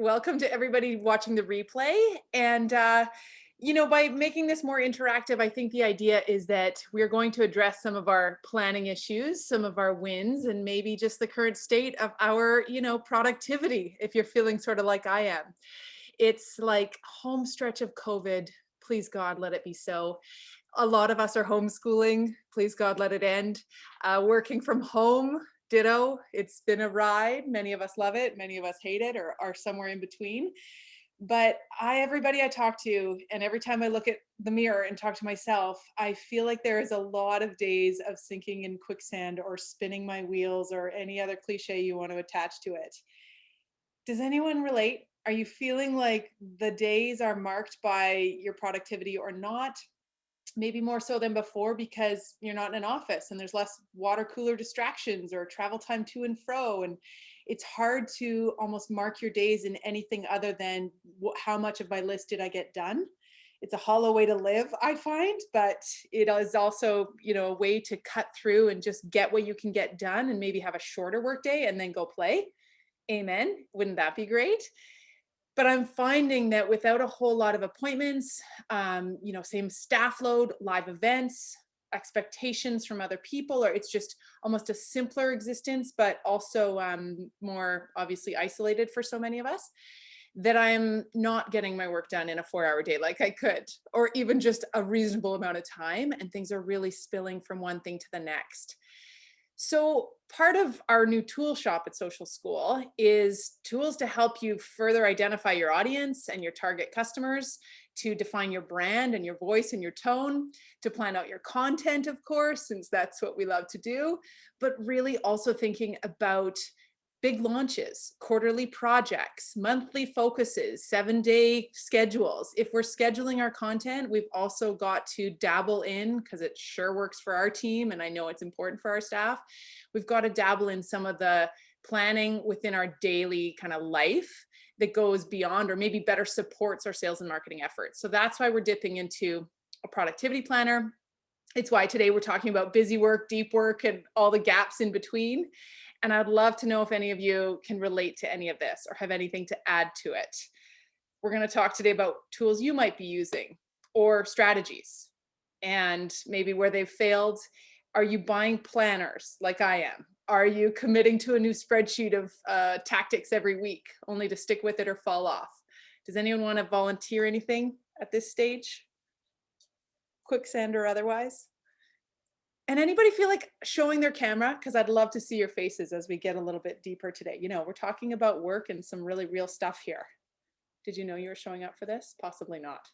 Welcome to everybody watching the replay. And, by making this more interactive, I think the idea is that we're going to address some of our planning issues, some of our wins, and maybe just the current state of our, productivity, if you're feeling sort of like I am. It's like home stretch of COVID. Please, God, let it be so. A lot of us are homeschooling. Please, God, let it end. Working from home. Ditto. It's been a ride. Many of us love it. Many of us hate it or are somewhere in between. But everybody I talk to, and every time I look at the mirror and talk to myself, I feel like there is a lot of days of sinking in quicksand or spinning my wheels or any other cliche you want to attach to it. Does anyone relate? Are you feeling like the days are marked by your productivity or not? Maybe more so than before because you're not in an office and there's less water cooler distractions or travel time to and fro. And it's hard to almost mark your days in anything other than how much of my list did I get done. It's a hollow way to live, I find, but it is also, a way to cut through and just get what you can get done and maybe have a shorter work day and then go play. Amen. Wouldn't that be great? But I'm finding that without a whole lot of appointments, same staff load, live events, expectations from other people, or it's just almost a simpler existence, but also more obviously isolated for so many of us, that I'm not getting my work done in a 4-hour day like I could, or even just a reasonable amount of time, and things are really spilling from one thing to the next. So part of our new tool shop at Social School is tools to help you further identify your audience and your target customers, to define your brand and your voice and your tone, to plan out your content, of course, since that's what we love to do, but really also thinking about big launches, quarterly projects, monthly focuses, 7-day schedules. If we're scheduling our content, we've also got to dabble in, because it sure works for our team, and I know it's important for our staff, we've got to dabble in some of the planning within our daily kind of life that goes beyond or maybe better supports our sales and marketing efforts. So that's why we're dipping into a productivity planner. It's why today we're talking about busy work, deep work, and all the gaps in between. And I'd love to know if any of you can relate to any of this or have anything to add to it. We're going to talk today about tools you might be using or strategies and maybe where they've failed. Are you buying planners like I am? Are you committing to a new spreadsheet of tactics every week only to stick with it or fall off? Does anyone want to volunteer anything at this stage? Quicksand or otherwise? And anybody feel like showing their camera? Because I'd love to see your faces as we get a little bit deeper today. We're talking about work and some really real stuff here. Did you know you were showing up for this? Possibly not.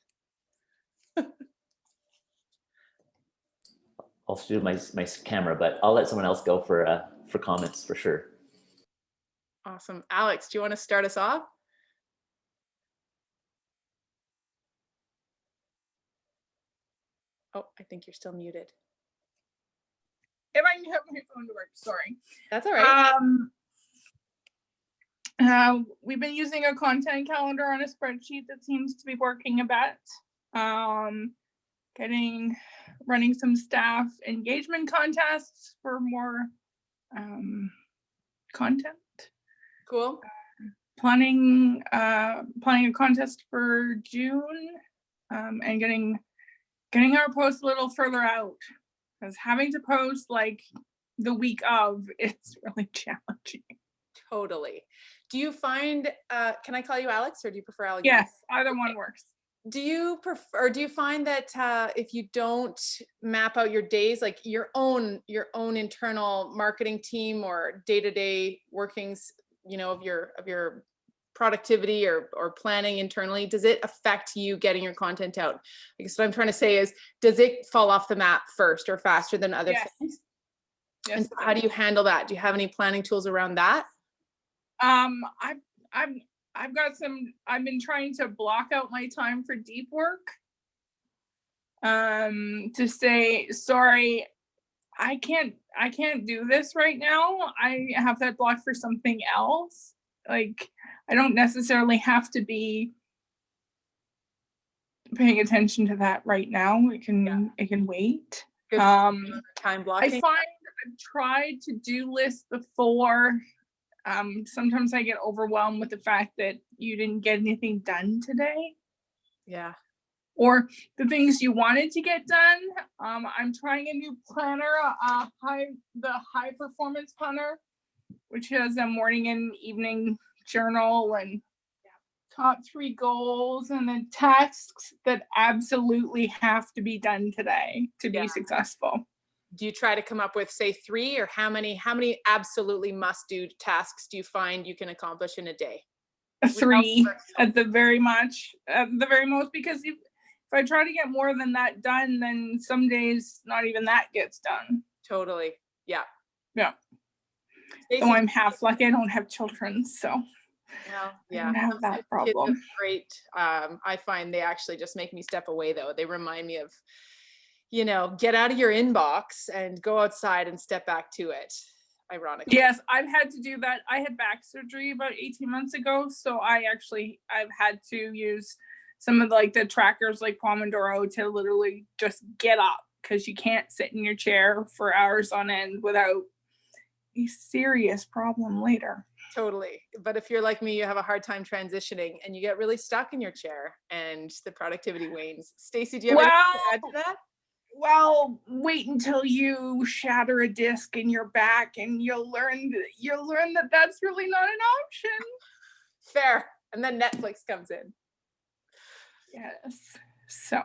I'll do my camera, but I'll let someone else go for comments for sure. Awesome. Alex, do you want to start us off? Oh, I think you're still muted. If I can have my phone to work, sorry. That's all right. We've been using a content calendar on a spreadsheet that seems to be working a bit. Running some staff engagement contests for more content. Cool. Planning a contest for June, and getting our posts a little further out. Because having to post like the week of, it's really challenging. Totally. Do you find, can I call you Alex or do you prefer Alex? Yes, either one works. Do you find that if you don't map out your days, like your own internal marketing team or day-to-day workings, of your productivity or planning internally, does it affect you getting your content out? I guess what I'm trying to say is, does it fall off the map first or faster than other things? Yes. And so how do you handle that? Do you have any planning tools around that? I've been trying to block out my time for deep work. To say, sorry, I can't do this right now. I have that blocked for something else. Like, I don't necessarily have to be paying attention to that right now. It can wait. Time blocking. I find I've tried to do lists before, Sometimes I get overwhelmed with the fact that you didn't get anything done today, Yeah. or the things you wanted to get done. I'm trying a new planner, the high performance planner, which has a morning and evening journal and top 3 goals and then tasks that absolutely have to be done today to be successful. Do you try to come up with, say, 3, or how many absolutely must do tasks do you find you can accomplish in a day? 3 at the very most, because if I try to get more than that done, then some days not even that gets done. Totally. Yeah. Yeah. Stacey, Though I'm half lucky I don't have children, so well, I yeah, don't have sometimes that problem. kids are great. I find they actually just make me step away, though. They remind me of, get out of your inbox and go outside and step back to it. Ironically. Yes, I've had to do that. I had back surgery about 18 months ago, so I've had to use some of the trackers like Pomodoro to literally just get up, because you can't sit in your chair for hours on end without a serious problem later. Totally. But if you're like me, you have a hard time transitioning and you get really stuck in your chair and the productivity wanes. Stacey, do you have anything to add to that? Well, wait until you shatter a disc in your back and you'll learn that that's really not an option. Fair. And then Netflix comes in. Yes. So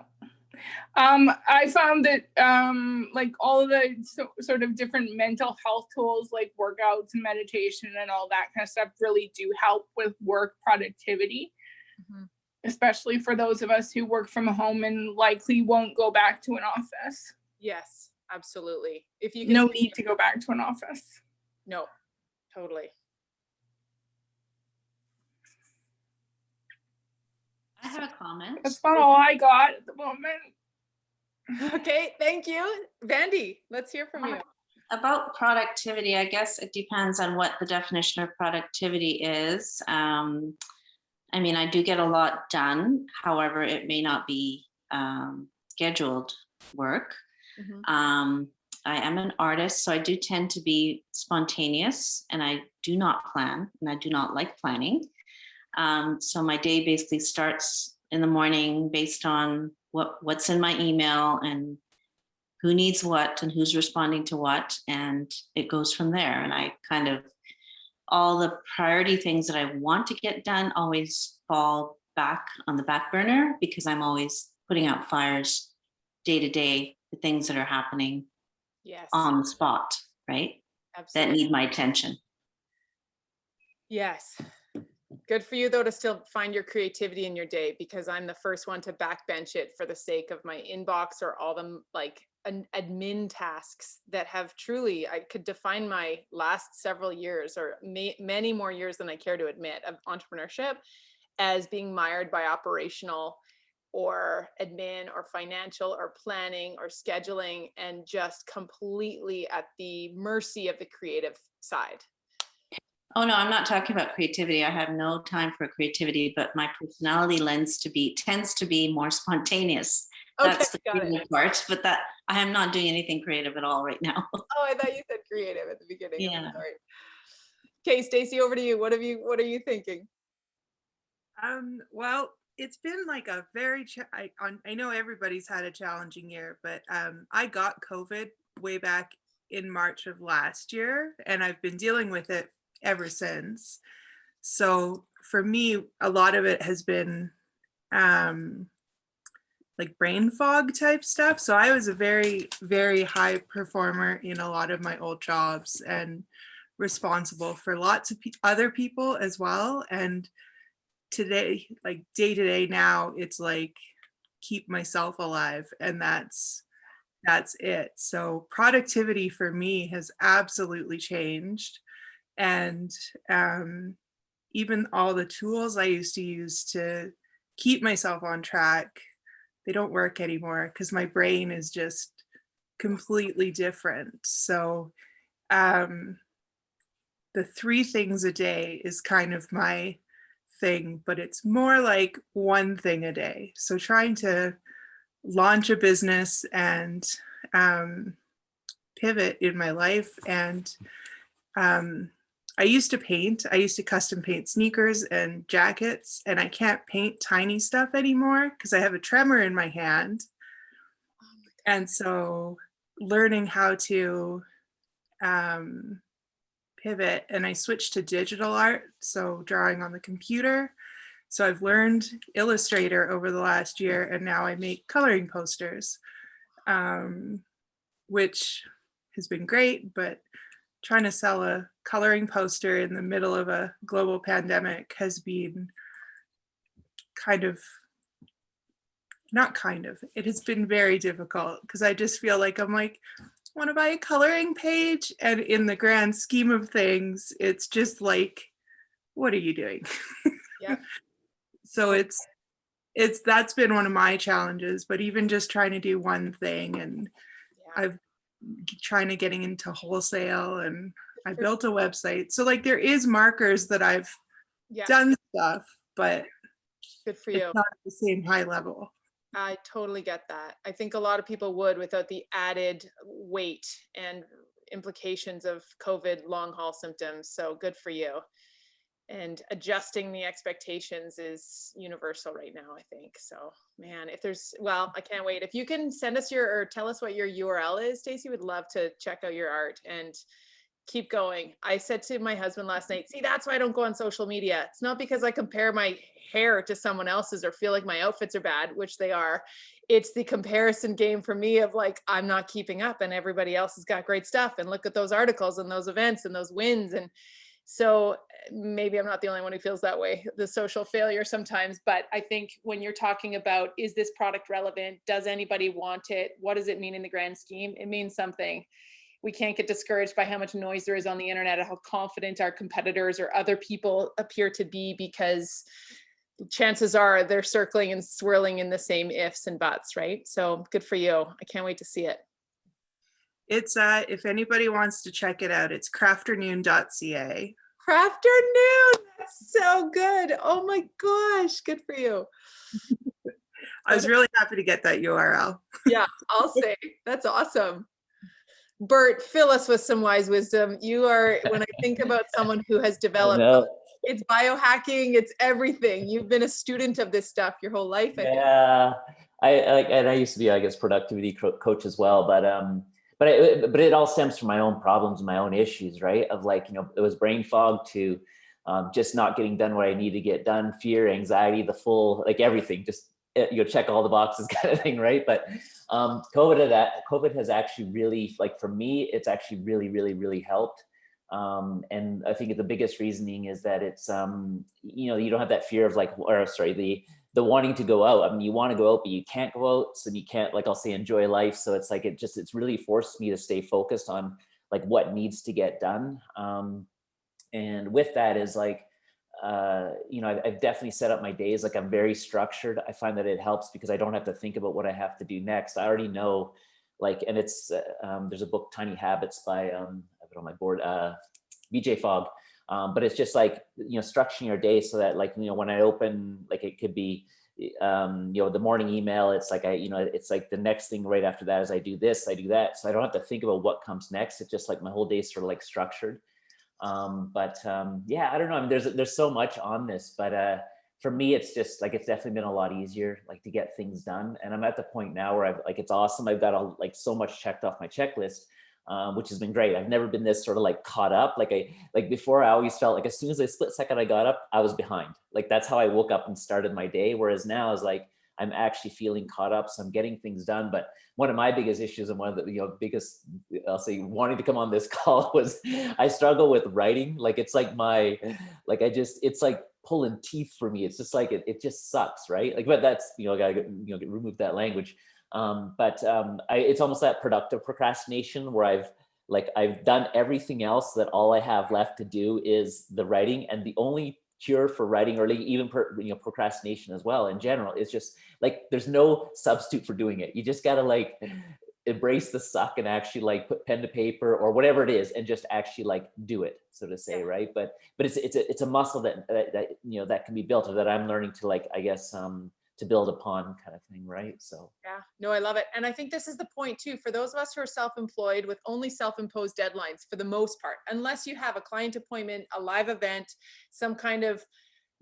I found that all of the sort of different mental health tools like workouts and meditation and all that kind of stuff really do help with work productivity. Mm-hmm. Especially for those of us who work from home and likely won't go back to an office. Yes, absolutely. If you no need to go back to an office. No, totally. I have a comment. That's not all I got at the moment. Okay, thank you. Vandy, let's hear from you. About productivity, I guess it depends on what the definition of productivity is. I do get a lot done. However, it may not be scheduled work. Mm-hmm. I am an artist, so I do tend to be spontaneous, and I do not plan, and I do not like planning. So my day basically starts in the morning based on what's in my email and who needs what and who's responding to what, and it goes from there. And I kind of, all the priority things that I want to get done always fall back on the back burner, because I'm always putting out fires day to day, the things that are happening on the spot, right? Absolutely. That need my attention. Yes. Good for you, though, to still find your creativity in your day, because I'm the first one to backbench it for the sake of my inbox or all the admin tasks that have truly, I could define my last several years or many more years than I care to admit of entrepreneurship as being mired by operational or admin or financial or planning or scheduling, and just completely at the mercy of the creative side. Oh no, I'm not talking about creativity. I have no time for creativity, but my personality tends to be more spontaneous. Okay, that's the creative part, but that I am not doing anything creative at all right now. Oh, I thought you said creative at the beginning. Yeah. Sorry. Okay, Stacey, over to you. What are you thinking? Well, it's been like a very I know everybody's had a challenging year, but I got COVID way back in March of last year, and I've been dealing with it ever since. So for me, a lot of it has been like brain fog type stuff. So I was a very, very high performer in a lot of my old jobs and responsible for lots of other people as well. And today, like day to day now, it's like keep myself alive, and that's it. So productivity for me has absolutely changed. And even all the tools I used to use to keep myself on track, they don't work anymore because my brain is just completely different. So the 3 things a day is kind of my thing, but it's more like 1 thing a day. So trying to launch a business and pivot in my life, and I used to paint. I used to custom paint sneakers and jackets, and I can't paint tiny stuff anymore because I have a tremor in my hand. And so learning how to pivot, and I switched to digital art, so drawing on the computer. So I've learned Illustrator over the last year, and now I make coloring posters, which has been great, but trying to sell a coloring poster in the middle of a global pandemic has been it has been very difficult, because I just feel like I'm like, want to buy a coloring page, and in the grand scheme of things, it's just like, what are you doing? Yeah. So it's that's been one of my challenges, but even just trying to do one thing, and Yeah. I've trying to getting into wholesale, and I built a website. So like there is markers that I've Yeah. done stuff, but Good for you. it's not at the same high level. I totally get that. I think a lot of people would without the added weight and implications of COVID long haul symptoms. So good for you. And adjusting the expectations is universal right now, I think. So, man, if there's, well, I can't wait. If you can send us or tell us what your URL is, Stacey, would love to check out your art and keep going. I said to my husband last night, see, that's why I don't go on social media. It's not because I compare my hair to someone else's or feel like my outfits are bad, which they are. It's the comparison game for me of like, I'm not keeping up and everybody else has got great stuff. And look at those articles and those events and those wins. And so maybe I'm not the only one who feels that way, the social failure sometimes, but I think when you're talking about, is this product relevant? Does anybody want it? What does it mean in the grand scheme? It means something. We can't get discouraged by how much noise there is on the internet and how confident our competitors or other people appear to be, because chances are they're circling and swirling in the same ifs and buts, right? So good for you. I can't wait to see it. It's if anybody wants to check it out, it's crafternoon.ca. Crafternoon, that's so good. Oh my gosh, good for you. I was really happy to get that URL. Yeah, I'll say that's awesome. Bert, fill us with some wise wisdom. You are, when I think about someone who has developed, it's biohacking, it's everything. You've been a student of this stuff your whole life. Yeah, I used to be, I guess, productivity coach as well, but it all stems from my own problems and my own issues, right? Of like, it was brain fog to just not getting done what I need to get done, fear, anxiety, the full, like everything, just check all the boxes kind of thing, right? But COVID has actually really, like for me, it's actually really, really, really helped. And I think the biggest reasoning is that it's, you don't have that fear of like, or sorry, the wanting to go out. I mean, you want to go out, but you can't go out. So you can't, like, I'll say, enjoy life. So it's like, it's really forced me to stay focused on like what needs to get done. And with that is like, I've definitely set up my days. Like I'm very structured. I find that it helps because I don't have to think about what I have to do next. I already know, like, and it's, there's a book, Tiny Habits by, I have it on my board, BJ Fogg. But it's just like, structuring your day so that like, when I open, like it could be, the morning email, it's like, it's like the next thing right after that is I do this, I do that. So I don't have to think about what comes next. It's just like my whole day is sort of like structured. Yeah, I don't know. I mean, there's so much on this, but for me, it's just like, it's definitely been a lot easier, like to get things done. And I'm at the point now where it's awesome. I've got like so much checked off my checklist, which has been great. I've never been this sort of like caught up. Like before, I always felt like as soon as a split second I got up, I was behind. Like that's how I woke up and started my day. Whereas now is like, I'm actually feeling caught up. So I'm getting things done. But one of my biggest issues and one of the biggest, I'll say, wanting to come on this call was I struggle with writing. Like it's like it's like pulling teeth for me. It's just like, it just sucks, right? Like, but that's, I gotta, remove that language. It's almost that productive procrastination where I've done everything else that all I have left to do is the writing, and the only cure for writing, or even procrastination as well in general, is just like there's no substitute for doing it. You just gotta like embrace the suck and actually like put pen to paper or whatever it is and just actually like do it, so to say, right? But it's a muscle that can be built, or that I'm learning to, like, I guess to build upon kind of thing, right? So yeah, no, I love it. And I think this is the point too, for those of us who are self-employed with only self-imposed deadlines for the most part, unless you have a client appointment, a live event, some kind of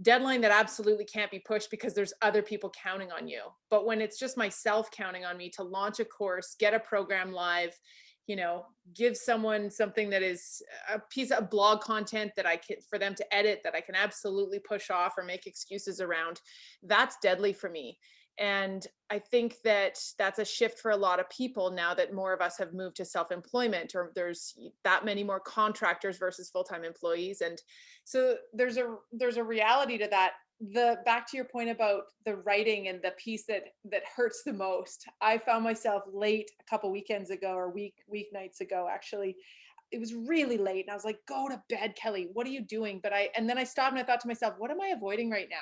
deadline that absolutely can't be pushed because there's other people counting on you. But when it's just myself counting on me to launch a course, get a program live, give someone something that is a piece of blog content that I can, for them to edit, that I can absolutely push off or make excuses around, that's deadly for me. And I think that that's a shift for a lot of people now that more of us have moved to self-employment, or there's that many more contractors versus full-time employees. And so there's a reality to that. Back to your point about the writing and the piece that hurts the most. I found myself late a couple weekends ago, or weeknights ago, actually. It was really late, and I was like, "Go to bed, Kelly. What are you doing?" And then I stopped and I thought to myself, "What am I avoiding right now?"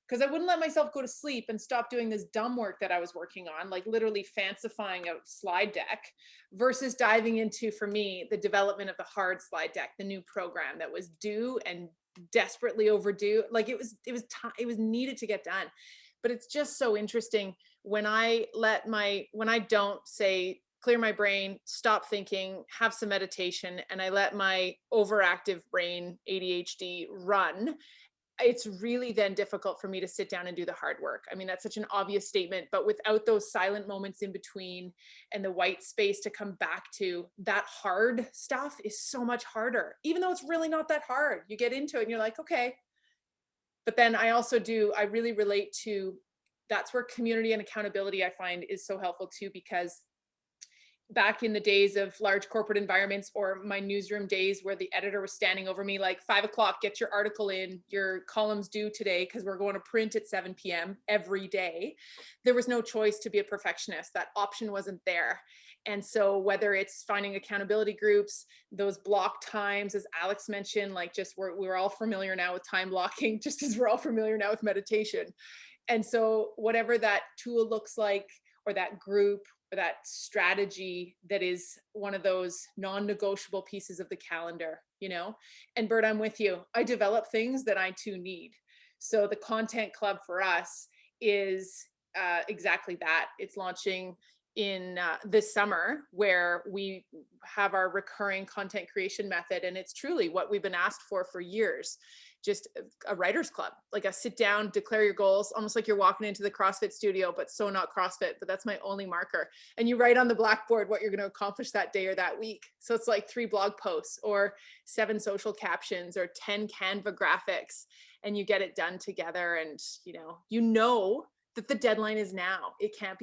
Because I wouldn't let myself go to sleep and stop doing this dumb work that I was working on, like literally fancifying a slide deck, versus diving into, for me, the development of the hard slide deck, the new program that was due and desperately overdue. Like it was needed to get done. But it's just so interesting when I don't say, clear my brain, stop thinking, have some meditation, and I let my overactive brain, ADHD, run. It's really then difficult for me to sit down and do the hard work. I mean, that's such an obvious statement, but without those silent moments in between and the white space to come back to, that hard stuff is so much harder, even though it's really not that hard. You get into it and you're like, okay. But then I really relate to, that's where community and accountability I find is so helpful too, because back in the days of large corporate environments, or my newsroom days where the editor was standing over me like, 5 o'clock, get your article in, your column's due today because we're going to print at 7 p.m. every day. There was no choice to be a perfectionist. That option wasn't there. And so whether it's finding accountability groups, those block times, as Alex mentioned, like just we're all familiar now with time blocking, just as we're all familiar now with meditation. And so whatever that tool looks like, or that group, or that strategy that is one of those non-negotiable pieces of the calendar, And Bert, I'm with you. I develop things that I too need. So the content club for us is exactly that. It's launching in this summer, where we have our recurring content creation method. And it's truly what we've been asked for years. Just a writer's club, like a sit down, declare your goals, almost like you're walking into the CrossFit studio, but so not CrossFit, but that's my only marker. And you write on the blackboard what you're going to accomplish that day or that week. So it's like 3 blog posts or 7 social captions or 10 Canva graphics, and you get it done together. And that the deadline is now. It can't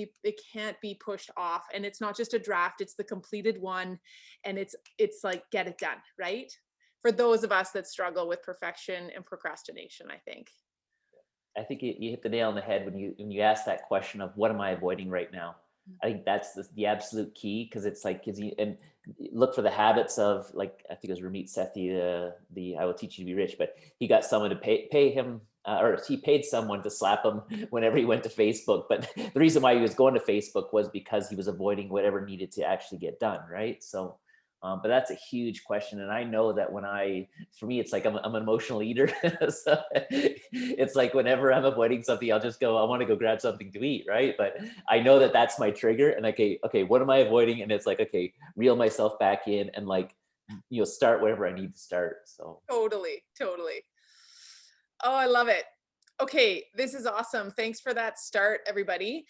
be pushed off. And it's not just a draft, it's the completed one. And it's like, get it done, right? For those of us that struggle with perfection and procrastination, I think you hit the nail on the head when you ask that question of what am I avoiding right now. I think that's the absolute key, because it's like, and look for the habits of, like, I think it was Ramit Sethi, the I Will Teach You to Be Rich, but he got someone to pay him, or he paid someone to slap him whenever he went to Facebook. But the reason why he was going to Facebook was because he was avoiding whatever needed to actually get done, right? So but that's a huge question. And I know that for me, it's like I'm an emotional eater. So it's like whenever I'm avoiding something, I'll just go, I want to go grab something to eat, right? But I know that that's my trigger. And okay, what am I avoiding? And it's like, okay, reel myself back in and start wherever I need to start. So Totally. Oh, I love it. Okay, this is awesome. Thanks for that start, everybody.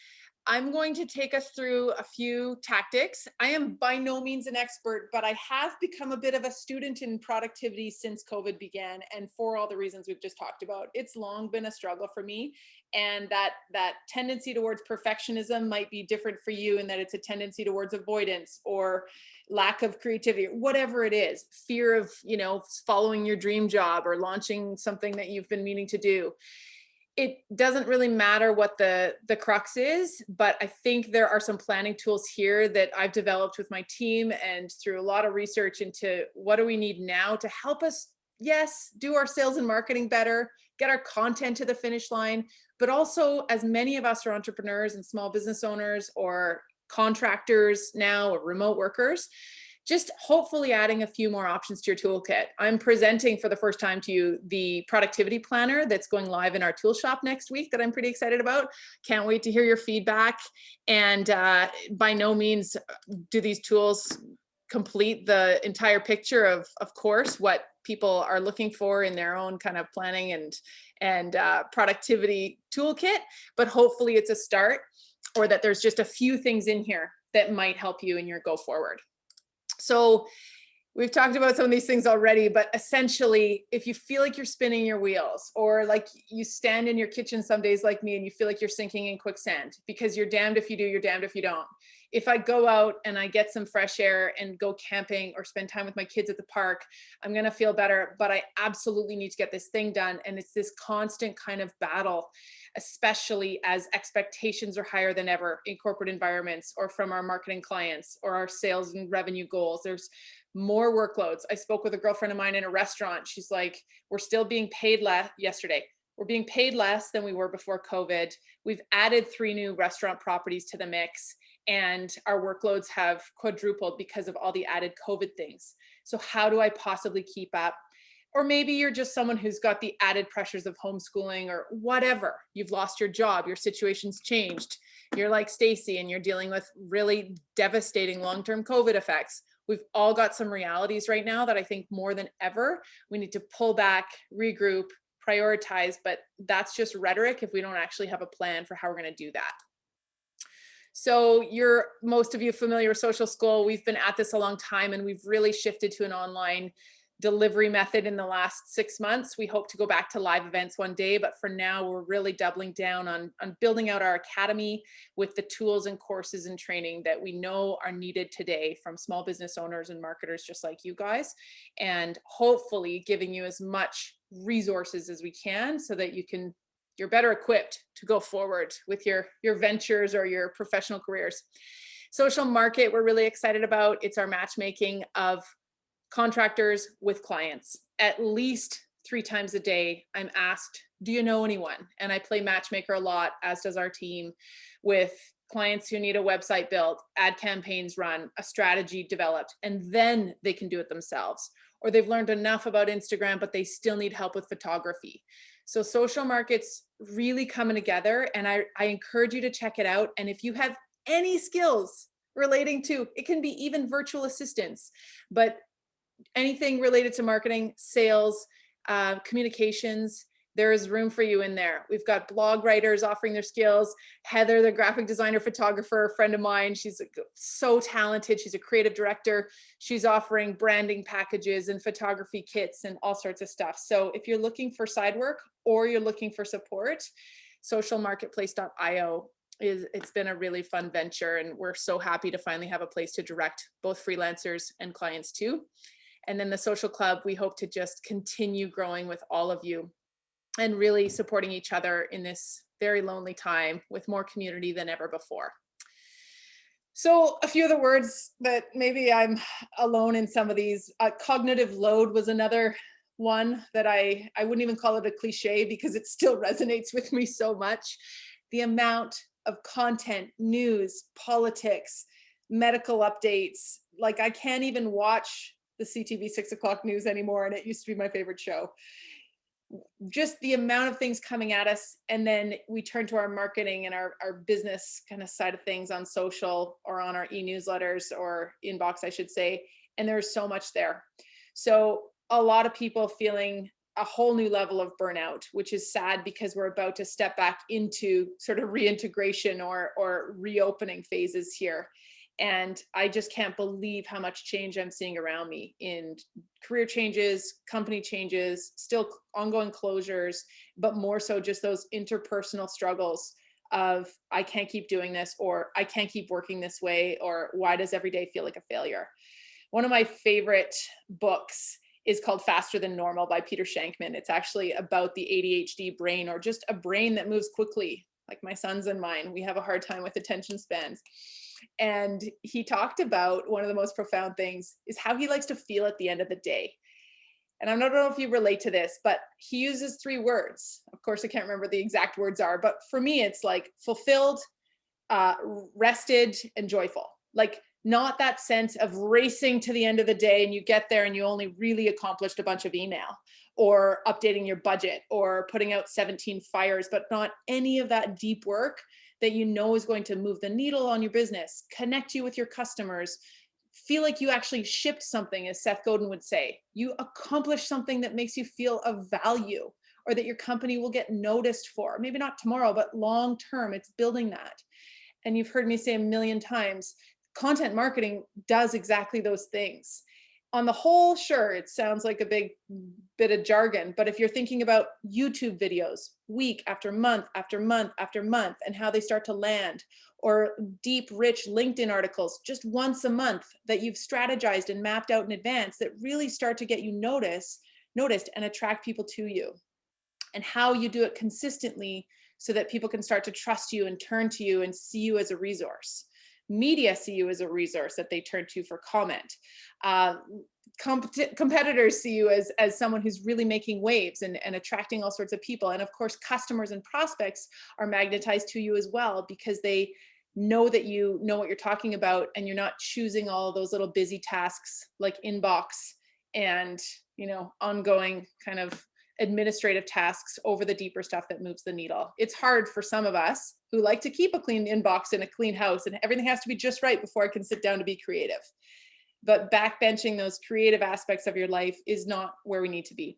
I'm going to take us through a few tactics. I am by no means an expert, but I have become a bit of a student in productivity since COVID began, and for all the reasons we've just talked about. It's long been a struggle for me, and that tendency towards perfectionism might be different for you, in that it's a tendency towards avoidance or lack of creativity, whatever it is, fear of, following your dream job or launching something that you've been meaning to do. It doesn't really matter what the crux is, but I think there are some planning tools here that I've developed with my team and through a lot of research into what do we need now to help us, yes, do our sales and marketing better, get our content to the finish line, but also, as many of us are entrepreneurs and small business owners or contractors now, or remote workers, just hopefully adding a few more options to your toolkit. I'm presenting for the first time to you the productivity planner that's going live in our tool shop next week that I'm pretty excited about. Can't wait to hear your feedback. And by no means do these tools complete the entire picture of course, what people are looking for in their own kind of planning and productivity toolkit, but hopefully it's a start, or that there's just a few things in here that might help you in your go forward. So we've talked about some of these things already, but essentially, if you feel like you're spinning your wheels, or like you stand in your kitchen some days like me and you feel like you're sinking in quicksand, because you're damned if you do, you're damned if you don't. If I go out and I get some fresh air and go camping or spend time with my kids at the park, I'm going to feel better, but I absolutely need to get this thing done. And it's this constant kind of battle, especially as expectations are higher than ever in corporate environments, or from our marketing clients, or our sales and revenue goals. There's more workloads. I spoke with a girlfriend of mine in a restaurant. She's like, we're still being paid less yesterday. We're being paid less than we were before COVID. We've added 3 new restaurant properties to the mix, and our workloads have quadrupled because of all the added COVID things. So how do I possibly keep up? Or maybe you're just someone who's got the added pressures of homeschooling or whatever. You've lost your job, your situation's changed. You're like Stacy and you're dealing with really devastating long-term COVID effects. We've all got some realities right now that I think more than ever, we need to pull back, regroup, prioritize, but that's just rhetoric if we don't actually have a plan for how we're going to do that. So most of you familiar with Social School. We've been at this a long time, and we've really shifted to an online delivery method in the last 6 months. We hope to go back to live events one day, but for now we're really doubling down on building out our academy with the tools and courses and training that we know are needed today from small business owners and marketers just like you guys, and hopefully giving you as much resources as we can so that you're better equipped to go forward with your ventures or your professional careers. Social Market, we're really excited about. It's our matchmaking of contractors with clients. At least 3 times a day, I'm asked, do you know anyone? And I play matchmaker a lot, as does our team, with clients who need a website built, ad campaigns run, a strategy developed, and then they can do it themselves. Or they've learned enough about Instagram, but they still need help with photography. So Social Market's really coming together, and I encourage you to check it out. And if you have any skills relating to, it can be even virtual assistants, but anything related to marketing, sales, communications, there is room for you in there. We've got blog writers offering their skills. Heather, the graphic designer, photographer, a friend of mine, she's so talented. She's a creative director. She's offering branding packages and photography kits and all sorts of stuff. So if you're looking for side work or you're looking for support, socialmarketplace.io it's been a really fun venture, and we're so happy to finally have a place to direct both freelancers and clients too. And then the Social Club, we hope to just continue growing with all of you and really supporting each other in this very lonely time with more community than ever before. So a few of the words that maybe I'm alone in some of these. Cognitive load was another one that I wouldn't even call it a cliche because it still resonates with me so much. The amount of content, news, politics, medical updates, like I can't even watch the CTV 6 o'clock news anymore, and it used to be my favorite show. Just the amount of things coming at us, and then we turn to our marketing and our business kind of side of things on social or on our e-newsletters or inbox, I should say, and there's so much there. So a lot of people feeling a whole new level of burnout, which is sad because we're about to step back into sort of reintegration or reopening phases here. And I just can't believe how much change I'm seeing around me in career changes, company changes, still ongoing closures, but more so just those interpersonal struggles of I can't keep doing this, or I can't keep working this way, or why does every day feel like a failure? One of my favorite books is called Faster Than Normal by Peter Shankman. It's actually about the ADHD brain, or just a brain that moves quickly, like my son's and mine. We have a hard time with attention spans. And he talked about one of the most profound things is how he likes to feel at the end of the day. And I don't know if you relate to this, but he uses 3 words. Of course, I can't remember the exact words are, but for me, it's like fulfilled, rested, and joyful. Like not that sense of racing to the end of the day and you get there and you only really accomplished a bunch of email or updating your budget or putting out 17 fires, but not any of that deep work that you know is going to move the needle on your business, connect you with your customers, feel like you actually shipped something, as Seth Godin would say. You accomplished something that makes you feel of value or that your company will get noticed for. Maybe not tomorrow, but long term, it's building that. And you've heard me say a million times, content marketing does exactly those things. On the whole, sure, it sounds like a big bit of jargon, but if you're thinking about YouTube videos week after month after month after month and how they start to land, or deep, rich LinkedIn articles just once a month that you've strategized and mapped out in advance that really start to get you noticed and attract people to you, and how you do it consistently so that people can start to trust you and turn to you and see you as a resource. Media see you as a resource that they turn to for comment. Competitors see you as someone who's really making waves and attracting all sorts of people. And of course, customers and prospects are magnetized to you as well because they know that you know what you're talking about and you're not choosing all of those little busy tasks like inbox and, you know, ongoing kind of administrative tasks over the deeper stuff that moves the needle. It's hard for some of us who like to keep a clean inbox and a clean house and everything has to be just right before I can sit down to be creative. But backbenching those creative aspects of your life is not where we need to be.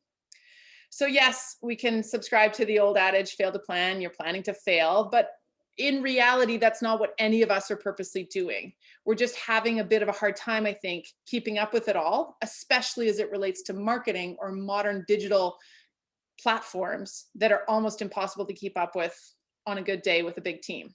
So yes, we can subscribe to the old adage, fail to plan, you're planning to fail, but in reality, that's not what any of us are purposely doing. We're just having a bit of a hard time, I think, keeping up with it all, especially as it relates to marketing or modern digital platforms that are almost impossible to keep up with on a good day with a big team.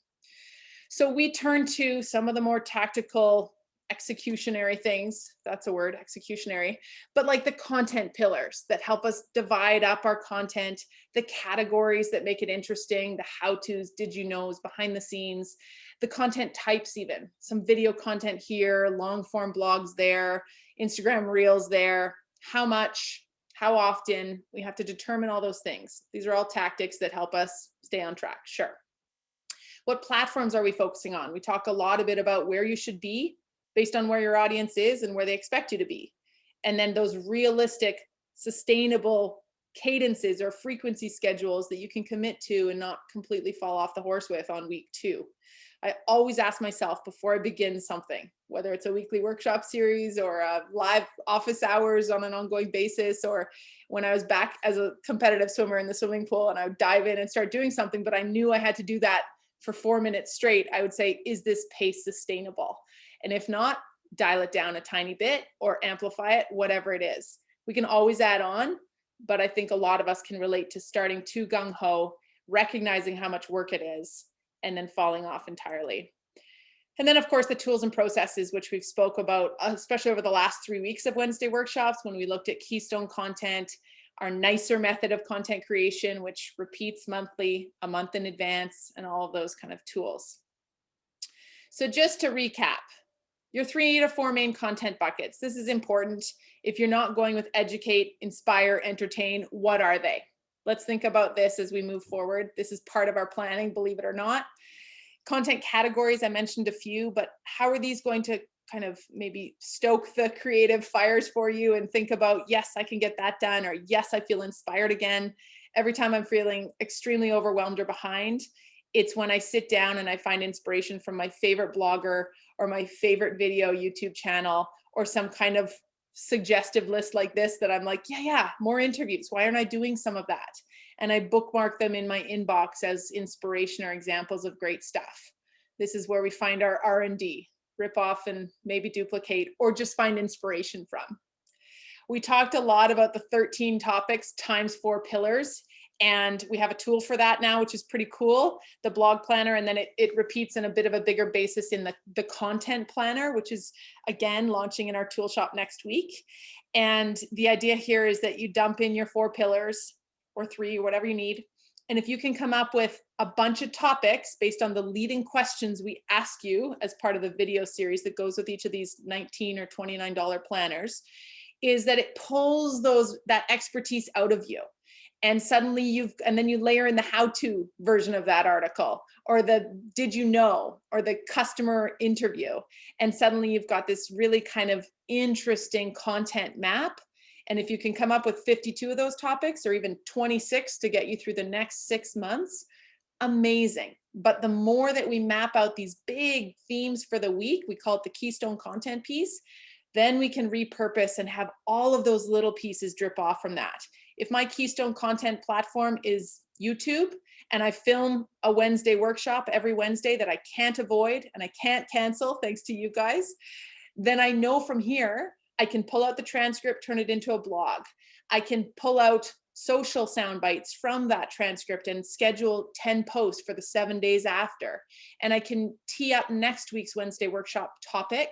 So we turn to some of the more tactical executionary things, that's a word, executionary, but like the content pillars that help us divide up our content, the categories that make it interesting, the how-tos, did you knows, behind the scenes, the content types even, some video content here, long form blogs there, Instagram reels there, how much, how often, we have to determine all those things. These are all tactics that help us stay on track, sure. What platforms are we focusing on? We talk a bit about where you should be based on where your audience is and where they expect you to be. And then those realistic, sustainable cadences or frequency schedules that you can commit to and not completely fall off the horse with on week 2. I always ask myself before I begin something, whether it's a weekly workshop series or a live office hours on an ongoing basis, or when I was back as a competitive swimmer in the swimming pool and I would dive in and start doing something, but I knew I had to do that for 4 minutes straight, I would say, is this pace sustainable? And if not, dial it down a tiny bit or amplify it, whatever it is. We can always add on, but I think a lot of us can relate to starting too gung-ho, recognizing how much work it is, and then falling off entirely. And then of course the tools and processes, which we've spoke about, especially over the last 3 weeks of Wednesday workshops, when we looked at keystone content, our nicer method of content creation, which repeats monthly, a month in advance, and all of those kind of tools. So just to recap, your 3 to 4 main content buckets. This is important. If you're not going with educate, inspire, entertain, what are they? Let's think about this as we move forward. This is part of our planning, believe it or not. Content categories, I mentioned a few, but how are these going to kind of maybe stoke the creative fires for you and think about, yes, I can get that done, or yes, I feel inspired again. Every time I'm feeling extremely overwhelmed or behind, it's when I sit down and I find inspiration from my favorite blogger or my favorite video YouTube channel or some kind of suggestive list like this that I'm like, yeah, more interviews. Why aren't I doing some of that? And I bookmark them in my inbox as inspiration or examples of great stuff. This is where we find our R&D, rip off and maybe duplicate, or just find inspiration from. We talked a lot about the 13 topics times 4 pillars. And we have a tool for that now, which is pretty cool, the blog planner. And then it repeats in a bit of a bigger basis in the content planner, which is, again, launching in our tool shop next week. And the idea here is that you dump in your 4 pillars or 3, or whatever you need. And if you can come up with a bunch of topics based on the leading questions we ask you as part of the video series that goes with each of these $19 or $29 planners, is that it pulls that expertise out of you. And suddenly and then you layer in the how-to version of that article, or the did you know, or the customer interview. And suddenly you've got this really kind of interesting content map. And if you can come up with 52 of those topics, or even 26 to get you through the next 6 months, amazing. But the more that we map out these big themes for the week, we call it the keystone content piece, then we can repurpose and have all of those little pieces drip off from that. If my keystone content platform is YouTube, and I film a Wednesday workshop every Wednesday that I can't avoid and I can't cancel thanks to you guys, then I know from here, I can pull out the transcript, turn it into a blog. I can pull out social sound bites from that transcript and schedule 10 posts for the 7 days after. And I can tee up next week's Wednesday workshop topic,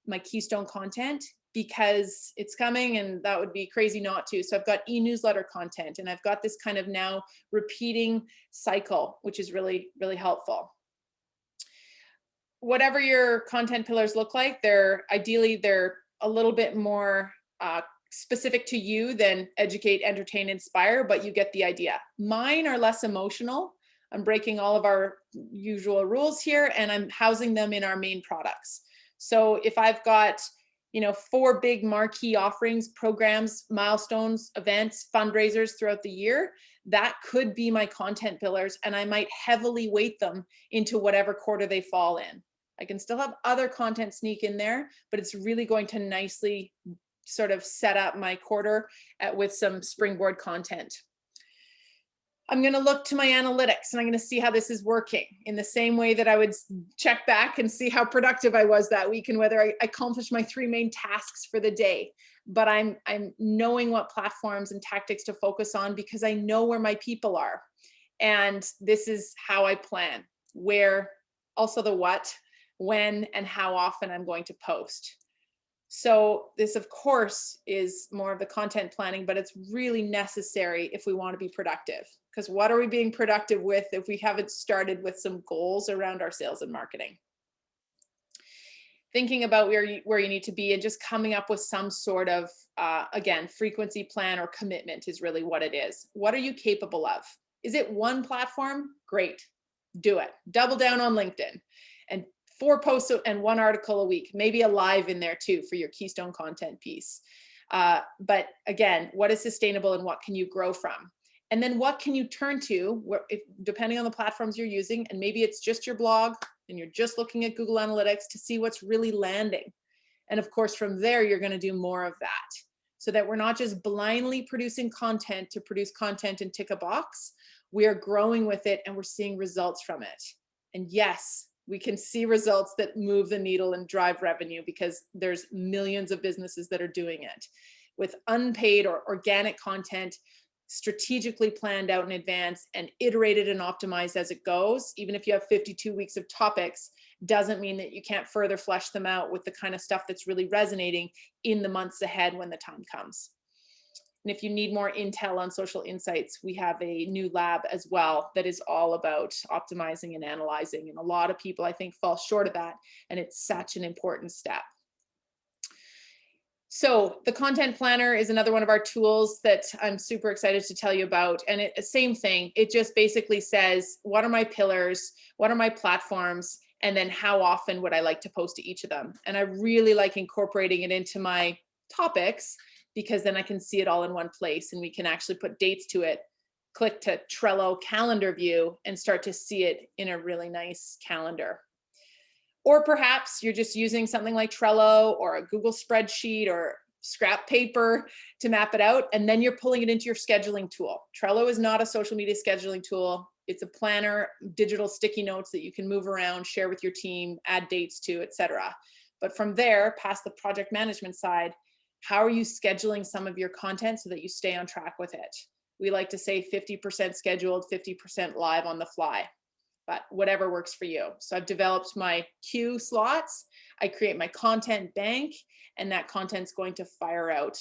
my keystone content, because it's coming and that would be crazy not to. So I've got e-newsletter content, and I've got this kind of now repeating cycle, which is really, really helpful. Whatever your content pillars look like, they're a little bit more specific to you than educate, entertain, inspire, but you get the idea. Mine are less emotional. I'm breaking all of our usual rules here, and I'm housing them in our main products. So if I've got 4 big marquee offerings, programs, milestones, events, fundraisers throughout the year, that could be my content pillars, and I might heavily weight them into whatever quarter they fall in. I can still have other content sneak in there, but it's really going to nicely sort of set up my quarter with some springboard content. I'm going to look to my analytics, and I'm going to see how this is working in the same way that I would check back and see how productive I was that week and whether I accomplished my 3 main tasks for the day. But I'm knowing what platforms and tactics to focus on because I know where my people are. And this is how I plan, where, also the what, when, and how often I'm going to post. So this, of course, is more of the content planning, but it's really necessary if we want to be productive. Because what are we being productive with if we haven't started with some goals around our sales and marketing? Thinking about where you need to be and just coming up with some sort of, again, frequency plan or commitment is really what it is. What are you capable of? Is it one platform? Great, do it. Double down on LinkedIn. And 4 posts and 1 article a week, maybe a live in there too for your keystone content piece. But again, what is sustainable and what can you grow from? And then what can you turn to, depending on the platforms you're using, and maybe it's just your blog and you're just looking at Google Analytics to see what's really landing. And of course, from there, you're going to do more of that so that we're not just blindly producing content to produce content and tick a box. We are growing with it and we're seeing results from it. And yes, we can see results that move the needle and drive revenue because there's millions of businesses that are doing it with unpaid or organic content, strategically planned out in advance and iterated and optimized as it goes. Even if you have 52 weeks of topics, doesn't mean that you can't further flesh them out with the kind of stuff that's really resonating in the months ahead when the time comes. And if you need more intel on social insights, we have a new lab as well that is all about optimizing and analyzing. And a lot of people, I think, fall short of that. And it's such an important step. So the content planner is another one of our tools that I'm super excited to tell you about. And same thing, it just basically says, what are my pillars? What are my platforms? And then how often would I like to post to each of them? And I really like incorporating it into my topics because then I can see it all in one place and we can actually put dates to it, click to Trello calendar view and start to see it in a really nice calendar. Or perhaps you're just using something like Trello or a Google spreadsheet or scrap paper to map it out, and then you're pulling it into your scheduling tool. Trello is not a social media scheduling tool. It's a planner, digital sticky notes that you can move around, share with your team, add dates to, etc. But from there, past the project management side, how are you scheduling some of your content so that you stay on track with it? We like to say 50% scheduled, 50% live on the fly. But whatever works for you. So I've developed my queue slots. I create my content bank, and that content's going to fire out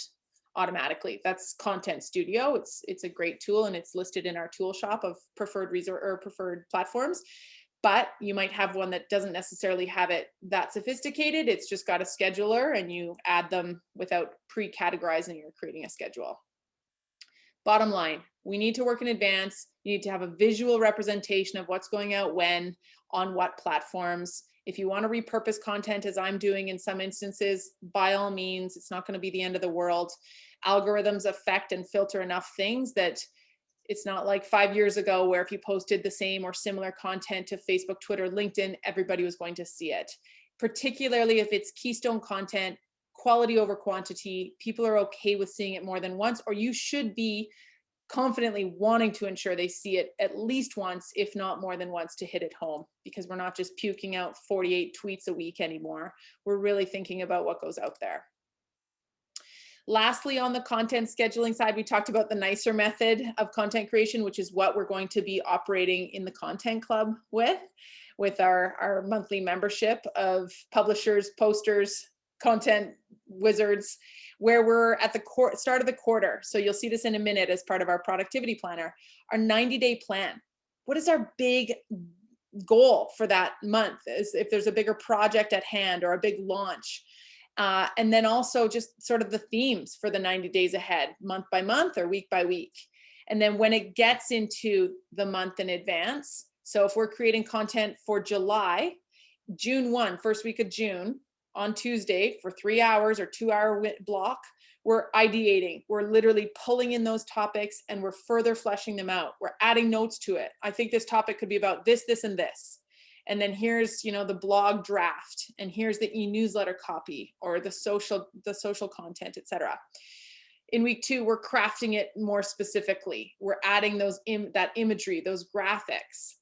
automatically. That's Content Studio. It's a great tool, and it's listed in our tool shop of preferred preferred platforms. But you might have one that doesn't necessarily have it that sophisticated. It's just got a scheduler, and you add them without pre-categorizing or creating a schedule. Bottom line, We need to work in advance. You need to have a visual representation of what's going out when, on what platforms. If you want to repurpose content, as I'm doing in some instances, by all means, it's not going to be the end of the world. Algorithms affect and filter enough things that it's not like 5 years ago where if you posted the same or similar content to Facebook, Twitter, LinkedIn, everybody was going to see it. Particularly if it's keystone content, quality over quantity, people are okay with seeing it more than once, or you should be confidently wanting to ensure they see it at least once, if not more than once, to hit it home, because we're not just puking out 48 tweets a week anymore. We're really thinking about what goes out there. Lastly, on the content scheduling side, we talked about the nicer method of content creation, which is what we're going to be operating in the Content Club with our monthly membership of publishers, posters, content wizards, where we're at the start of the quarter. So you'll see this in a minute as part of our productivity planner, our 90-day plan. What is our big goal for that month? Is if there's a bigger project at hand or a big launch. And then also just sort of the themes for the 90 days ahead, month by month or week by week. And then when it gets into the month in advance, so if we're creating content for July, June 1, first week of June, on Tuesday for 3 hours or 2-hour block, we're ideating. We're literally pulling in those topics and we're further fleshing them out. We're adding notes to it. I think this topic could be about this, this, and this. And then here's, the blog draft, and here's the e-newsletter copy or the social content, etc. In week 2, we're crafting it more specifically. We're adding that imagery, those graphics.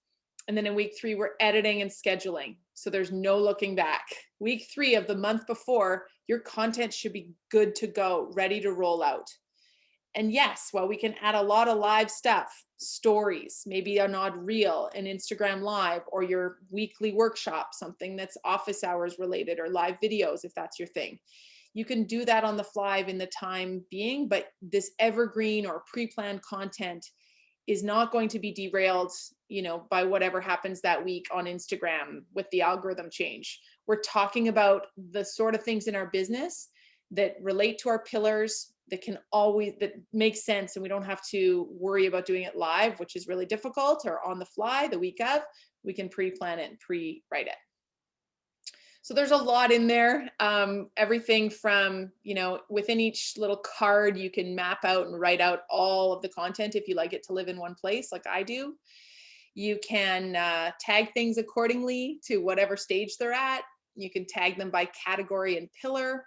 And then in week 3, we're editing and scheduling. So there's no looking back. Week 3 of the month before, your content should be good to go, ready to roll out. And yes, while we can add a lot of live stuff, stories, maybe an odd reel, an Instagram live, or your weekly workshop, something that's office hours related, or live videos, if that's your thing. You can do that on the fly in the time being, but this evergreen or pre-planned content is not going to be derailed, by whatever happens that week on Instagram with the algorithm change. We're talking about the sort of things in our business that relate to our pillars, that make sense, and we don't have to worry about doing it live, which is really difficult, or on the fly the week of. We can pre-plan it and pre-write it. So there's a lot in there. Everything from, within each little card, you can map out and write out all of the content if you like it to live in one place, like I do. You can tag things accordingly to whatever stage they're at. You can tag them by category and pillar.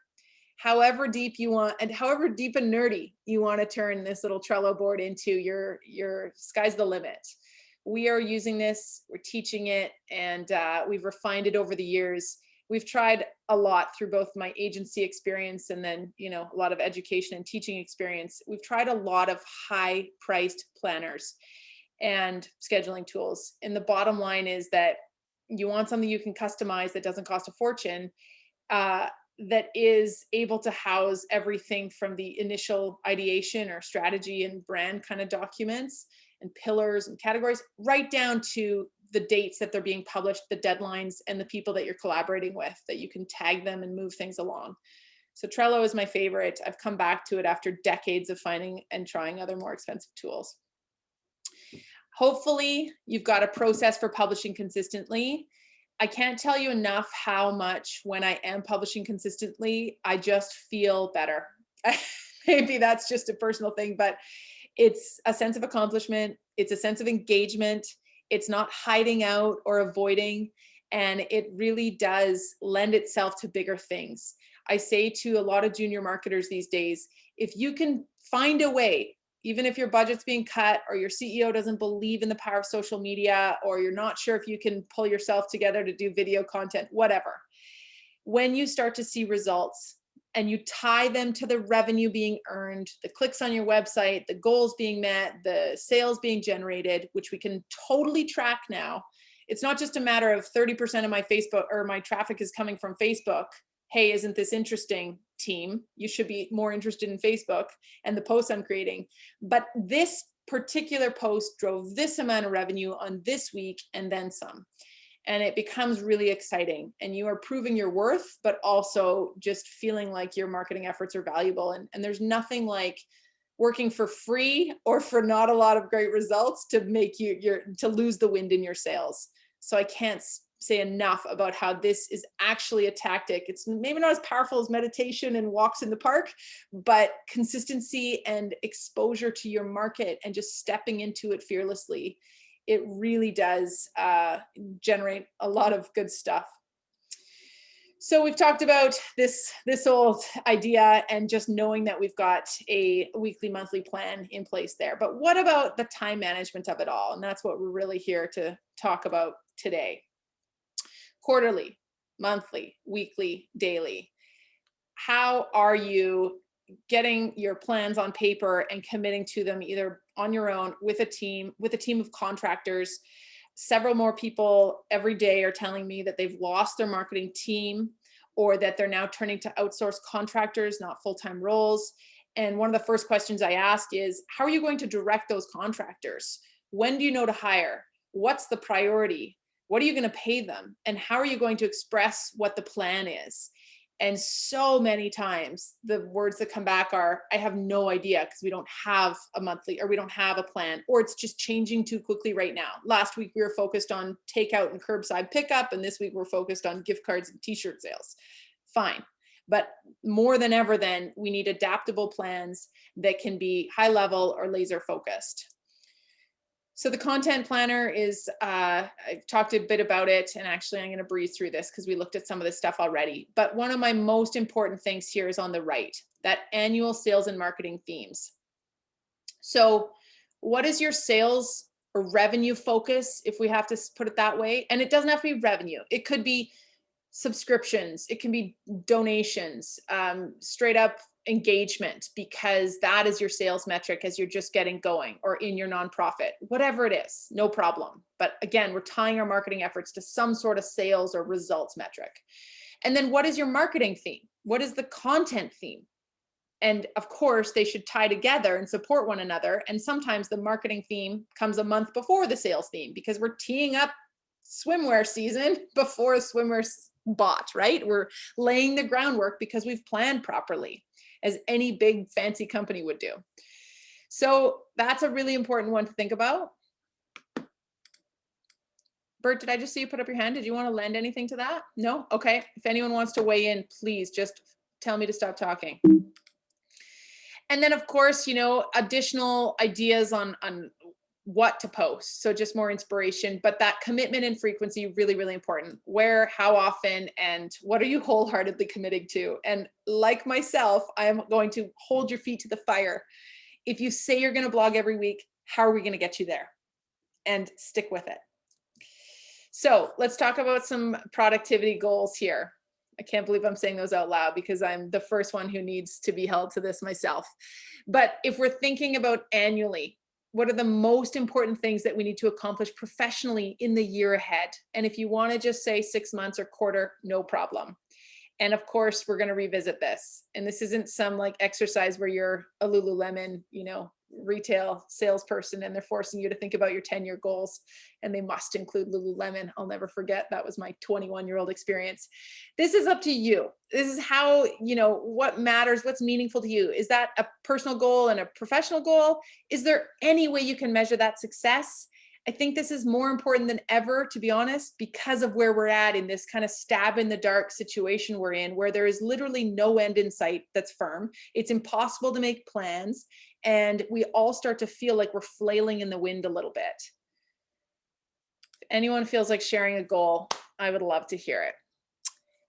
However deep you want, and however deep and nerdy you want to turn this little Trello board into, your sky's the limit. We are using this, we're teaching it, and we've refined it over the years. We've tried a lot through both my agency experience and then, a lot of education and teaching experience. We've tried a lot of high-priced planners and scheduling tools. And the bottom line is that you want something you can customize that doesn't cost a fortune, that is able to house everything from the initial ideation or strategy and brand kind of documents and pillars and categories, right down to the dates that they're being published, the deadlines, and the people that you're collaborating with, that you can tag them and move things along. So Trello is my favorite. I've come back to it after decades of finding and trying other more expensive tools. Hopefully you've got a process for publishing consistently. I can't tell you enough how much, when I am publishing consistently, I just feel better. Maybe that's just a personal thing, but it's a sense of accomplishment. It's a sense of engagement. It's not hiding out or avoiding. And it really does lend itself to bigger things. I say to a lot of junior marketers these days, if you can find a way, even if your budget's being cut, or your CEO doesn't believe in the power of social media, or you're not sure if you can pull yourself together to do video content, whatever. When you start to see results and you tie them to the revenue being earned, the clicks on your website, the goals being met, the sales being generated, which we can totally track now. It's not just a matter of 30% of my Facebook or my traffic is coming from Facebook. Hey, isn't this interesting, team? You should be more interested in Facebook and the posts I'm creating. But this particular post drove this amount of revenue on this week and then some. And it becomes really exciting. And you are proving your worth, but also just feeling like your marketing efforts are valuable. And there's nothing like working for free or for not a lot of great results to make you to lose the wind in your sails. So I can't say enough about how this is actually a tactic. It's maybe not as powerful as meditation and walks in the park, but consistency and exposure to your market and just stepping into it fearlessly, it really does generate a lot of good stuff. So we've talked about this old idea and just knowing that we've got a weekly, monthly plan in place there. But what about the time management of it all? And that's what we're really here to talk about today. Quarterly, monthly, weekly, daily. How are you getting your plans on paper and committing to them either on your own, with a team of contractors? Several more people every day are telling me that they've lost their marketing team or that they're now turning to outsource contractors, not full-time roles. And one of the first questions I ask is, how are you going to direct those contractors? When do you know to hire? What's the priority? What are you going to pay them? And how are you going to express what the plan is? And so many times the words that come back are, I have no idea because we don't have a monthly or we don't have a plan, or it's just changing too quickly right now. Last week we were focused on takeout and curbside pickup, and this week we're focused on gift cards and t-shirt sales. Fine. But more than ever then, we need adaptable plans that can be high level or laser focused. So the content planner is, I've talked a bit about it, and actually I'm going to breeze through this because we looked at some of this stuff already. But one of my most important things here is on the right, that annual sales and marketing themes. So what is your sales or revenue focus, if we have to put it that way? And it doesn't have to be revenue. It could be subscriptions. It can be donations, straight up engagement, because that is your sales metric as you're just getting going, or in your nonprofit, whatever it is, no problem. But again, we're tying our marketing efforts to some sort of sales or results metric. And then what is your marketing theme? What is the content theme? And of course, they should tie together and support one another. And sometimes the marketing theme comes a month before the sales theme, because we're teeing up swimwear season before swimwear's bought, right? We're laying the groundwork because we've planned properly, as any big fancy company would do. So that's a really important one to think about. Bert, did I just see you put up your hand? Did you want to lend anything to that? No? Okay. If anyone wants to weigh in, please just tell me to stop talking. And then of course, additional ideas on what to post. So just more inspiration, but that commitment and frequency, really, really important. Where, how often, and what are you wholeheartedly committing to? And like myself, I am going to hold your feet to the fire. If you say you're going to blog every week, how are we going to get you there? And stick with it. So let's talk about some productivity goals here. I can't believe I'm saying those out loud because I'm the first one who needs to be held to this myself. But if we're thinking about annually, what are the most important things that we need to accomplish professionally in the year ahead? And if you want to just say 6 months or quarter, no problem. And of course, we're going to revisit this. And this isn't some like exercise where you're a Lululemon, retail salesperson and they're forcing you to think about your 10-year goals, and they must include Lululemon. I'll never forget. That was my 21-year-old experience. This is up to you. This is how, what matters, what's meaningful to you. Is that a personal goal and a professional goal? Is there any way you can measure that success? I think this is more important than ever, to be honest, because of where we're at in this kind of stab in the dark situation we're in, where there is literally no end in sight that's firm. It's impossible to make plans. And we all start to feel like we're flailing in the wind a little bit. If anyone feels like sharing a goal, I would love to hear it.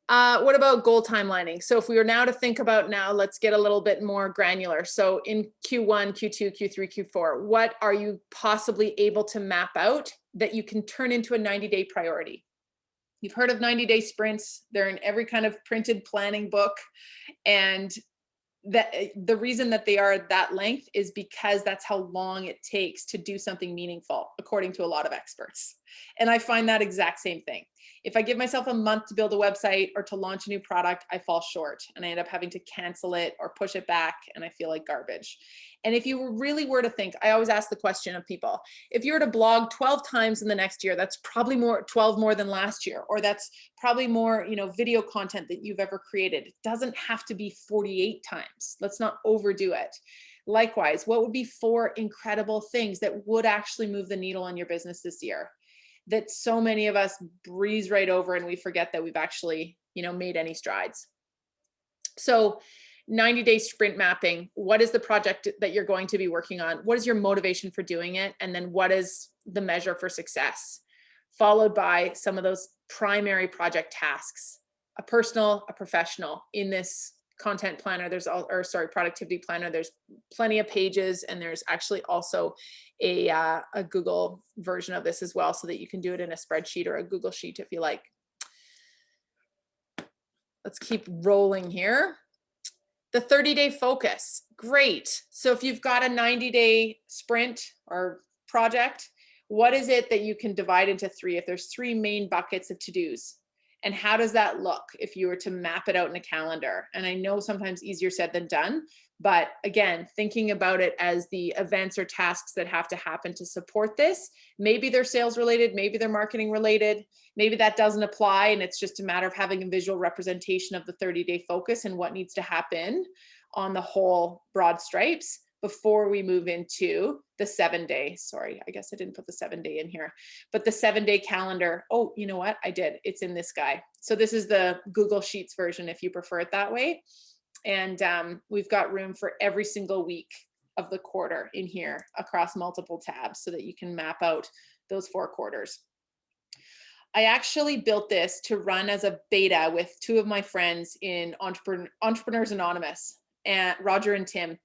What about goal timelining? So if we were now to think about let's get a little bit more granular. So in Q1, Q2, Q3, Q4, what are you possibly able to map out that you can turn into a 90-day priority? You've heard of 90-day sprints. They're in every kind of printed planning book. And the reason that they are that length is because that's how long it takes to do something meaningful, according to a lot of experts. And I find that exact same thing. If I give myself a month to build a website or to launch a new product, I fall short and I end up having to cancel it or push it back, and I feel like garbage. And if you really were to think, I always ask the question of people, if you were to blog 12 times in the next year, that's probably 12 more than last year, or that's probably more, video content that you've ever created. It doesn't have to be 48 times. Let's not overdo it. Likewise, what would be 4 incredible things that would actually move the needle on your business this year that so many of us breeze right over and we forget that we've actually, made any strides? So 90-day sprint mapping. What is the project that you're going to be working on? What is your motivation for doing it? And then what is the measure for success? Followed by some of those primary project tasks, a personal, a professional. In this content planner, productivity planner, there's plenty of pages, and there's actually also a Google version of this as well, so that you can do it in a spreadsheet or a Google Sheet if you like. Let's keep rolling here. The 30-day focus, great. So if you've got a 90-day sprint or project, what is it that you can divide into 3? If there's 3 main buckets of to-dos, and how does that look if you were to map it out in a calendar? And I know sometimes easier said than done, but again, thinking about it as the events or tasks that have to happen to support this. Maybe they're sales related, maybe they're marketing related, maybe that doesn't apply, and it's just a matter of having a visual representation of the 30-day focus and what needs to happen on the whole broad stripes before we move into the 7-day. Sorry, I guess I didn't put the 7-day in here, but the 7-day calendar. Oh, you know what? I did. It's in this guy. So this is the Google Sheets version if you prefer it that way. And we've got room for every single week of the quarter in here across multiple tabs so that you can map out those 4 quarters. I actually built this to run as a beta with 2 of my friends in Entrepreneurs Anonymous, and Roger and Tim.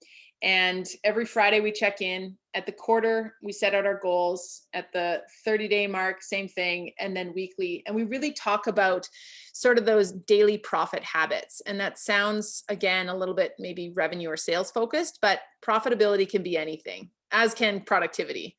And every Friday we check in. At the quarter, we set out our goals. At the 30-day mark, same thing. And then weekly. And we really talk about sort of those daily profit habits. And that sounds, again, a little bit maybe revenue or sales focused, but profitability can be anything, as can productivity.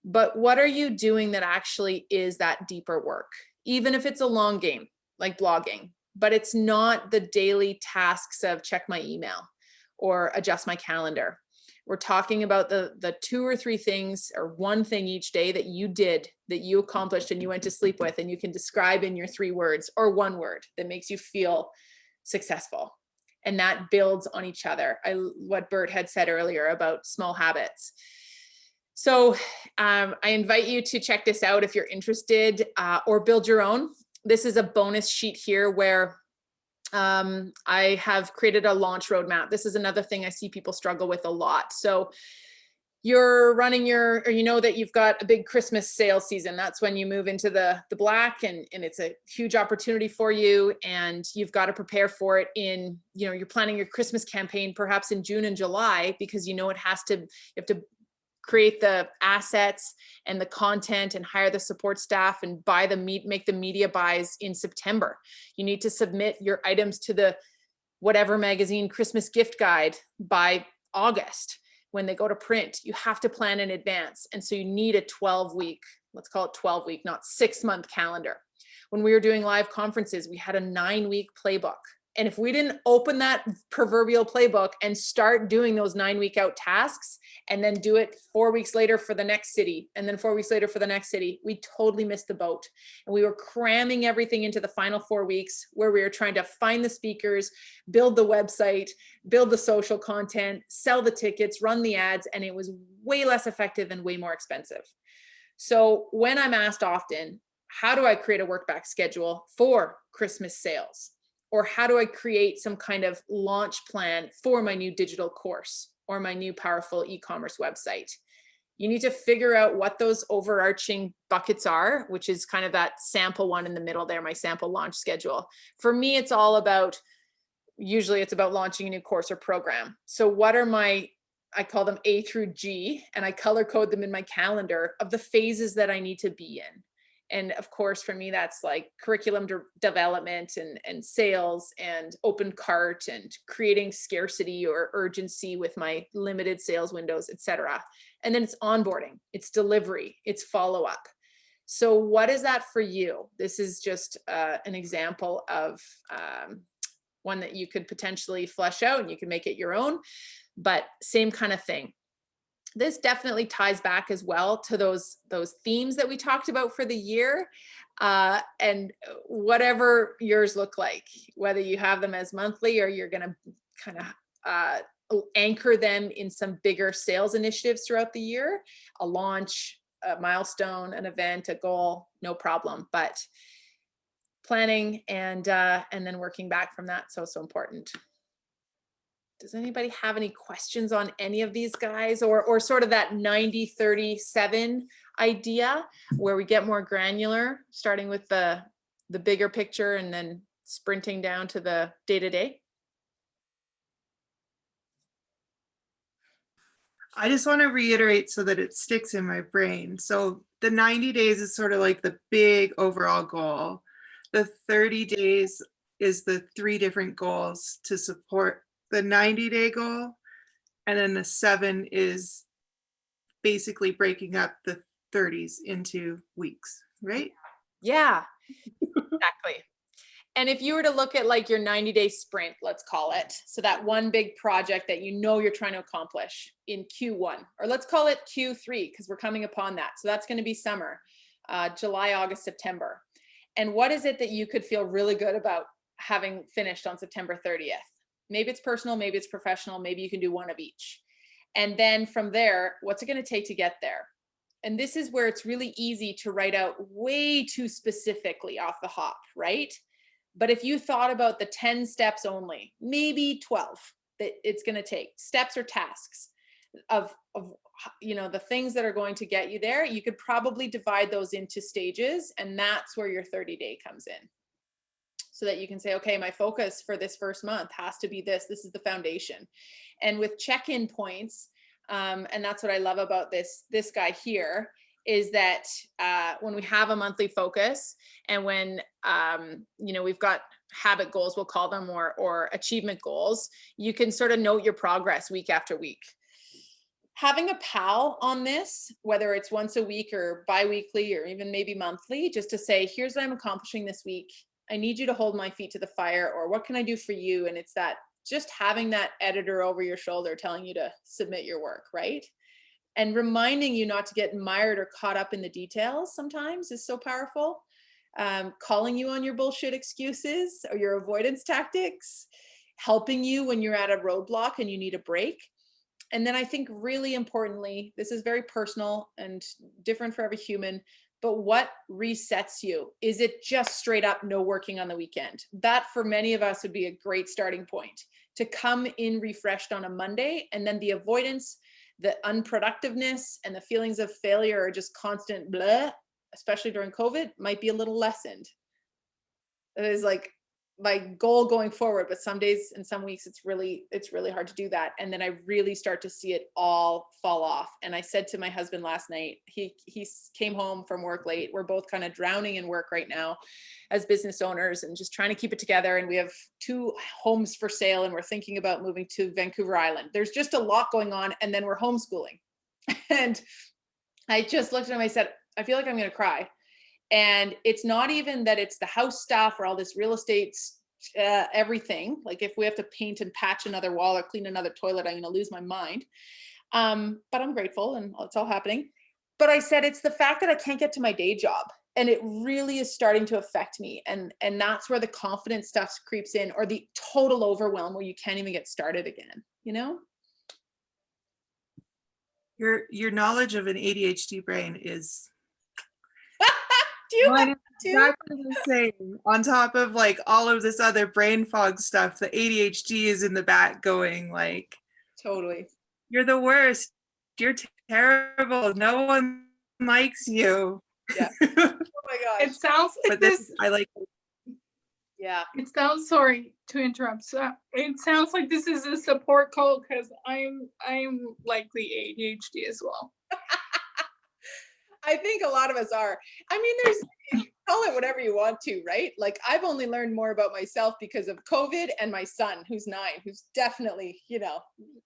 But what are you doing that actually is that deeper work? Even if it's a long game, like blogging, but it's not the daily tasks of check my email or adjust my calendar. We're talking about the 2 or 3 things or 1 thing each day that you did, that you accomplished and you went to sleep with, and you can describe in your 3 words or 1 word that makes you feel successful. And that builds on each other. What Bert had said earlier about small habits. So I invite you to check this out if you're interested, or build your own. This is a bonus sheet here where I have created a launch roadmap. This is another thing I see people struggle with a lot. So you're running or that you've got a big Christmas sales season. That's when you move into the black, and it's a huge opportunity for you, and you've got to prepare for it in, you're planning your Christmas campaign perhaps in June and July, because you have to create the assets and the content and hire the support staff and make the media buys in September. You need to submit your items to the whatever magazine Christmas gift guide by August. When they go to print, you have to plan in advance. And so you need a 12-week, let's call it 12-week, not 6-month calendar. When we were doing live conferences, we had a 9-week playbook. And if we didn't open that proverbial playbook and start doing those 9-week out tasks, and then do it 4 weeks later for the next city, and then 4 weeks later for the next city, we totally missed the boat. And we were cramming everything into the final 4 weeks, where we were trying to find the speakers, build the website, build the social content, sell the tickets, run the ads, and it was way less effective and way more expensive. So when I'm asked often, how do I create a work back schedule for Christmas sales? Or how do I create some kind of launch plan for my new digital course or my new powerful e-commerce website? You need to figure out what those overarching buckets are, which is kind of that sample one in the middle there, my sample launch schedule. For me, usually it's about launching a new course or program. So what are I call them A through G, and I color code them in my calendar of the phases that I need to be in. And of course, for me, that's like curriculum development and sales and open cart and creating scarcity or urgency with my limited sales windows, etc. And then it's onboarding, it's delivery, it's follow-up. So what is that for you? This is just an example of one that you could potentially flesh out, and you can make it your own, but same kind of thing. This definitely ties back as well to those themes that we talked about for the year, and whatever yours look like, whether you have them as monthly or you're going to kind of anchor them in some bigger sales initiatives throughout the year, a launch, a milestone, an event, a goal, no problem. But planning and then working back from that, so important. Does anybody have any questions on any of these guys, or sort of that 90-30-7 idea where we get more granular, starting with the bigger picture and then sprinting down to the day-to-day? I just want to reiterate so that it sticks in my brain. So the 90 days is sort of like the big overall goal. The 30 days is the 3 different goals to support the 90-day goal. And then the 7 is basically breaking up the 30s into weeks, right? Yeah, exactly. And if you were to look at like your 90-day sprint, let's call it, so that one big project that you know you're trying to accomplish in Q1, or let's call it Q3, because we're coming upon that. So that's going to be summer, July, August, September. And what is it that you could feel really good about having finished on September 30th? Maybe it's personal, maybe it's professional, maybe you can do one of each. And then from there, what's it going to take to get there? And this is where it's really easy to write out way too specifically off the hop, right? But if you thought about the 10 steps only, maybe 12 that it's going to take, steps or tasks of the things that are going to get you there, you could probably divide those into stages, and that's where your 30-day comes in. So that you can say, okay, my focus for this first month has to be this. This is the foundation. And with check-in points, and that's what I love about this guy here, is that when we have a monthly focus, and when we've got habit goals, we'll call them, or achievement goals, you can sort of note your progress week after week. Having a pal on this, whether it's once a week or bi-weekly or even maybe monthly, just to say, here's what I'm accomplishing this week. I need you to hold my feet to the fire, or what can I do for you? And it's that, just having that editor over your shoulder telling you to submit your work, right? And reminding you not to get mired or caught up in the details sometimes is so powerful. Calling you on your bullshit excuses or your avoidance tactics, helping you when you're at a roadblock and you need a break. And then I think really importantly, this is very personal and different for every human, but what resets you? Is it just straight up no working on the weekend? That for many of us would be a great starting point to come in refreshed on a Monday, and then the avoidance, the unproductiveness, and the feelings of failure or just constant blah, especially during COVID, might be a little lessened. It is like my goal going forward, but some days and some weeks it's really hard to do that. And then I really start to see it all fall off. And I said to my husband last night, he came home from work late. We're both kind of drowning in work right now as business owners and just trying to keep it together. And we have 2 homes for sale, and we're thinking about moving to Vancouver Island. There's just a lot going on. And then we're homeschooling. And I just looked at him, I said, I feel like I'm going to cry. And it's not even that it's the house stuff or all this real estate, everything. Like if we have to paint and patch another wall or clean another toilet, I'm going to lose my mind. But I'm grateful and it's all happening. But I said, it's the fact that I can't get to my day job. And it really is starting to affect me. And that's where the confidence stuff creeps in, or the total overwhelm where you can't even get started again, Your knowledge of an ADHD brain is Do you have too? exactly the same. On top of like all of this other brain fog stuff, the ADHD is in the back going like, Totally. you're the worst. You're terrible. No one likes you. Yeah. Oh my gosh. It sounds like But this I like. Yeah. It sounds, sorry to interrupt. So it sounds like this is a support call because I'm likely ADHD as well. I think a lot of us are. I mean, you call it whatever you want to, right? Like I've only learned more about myself because of COVID and my son, who's 9, who's definitely,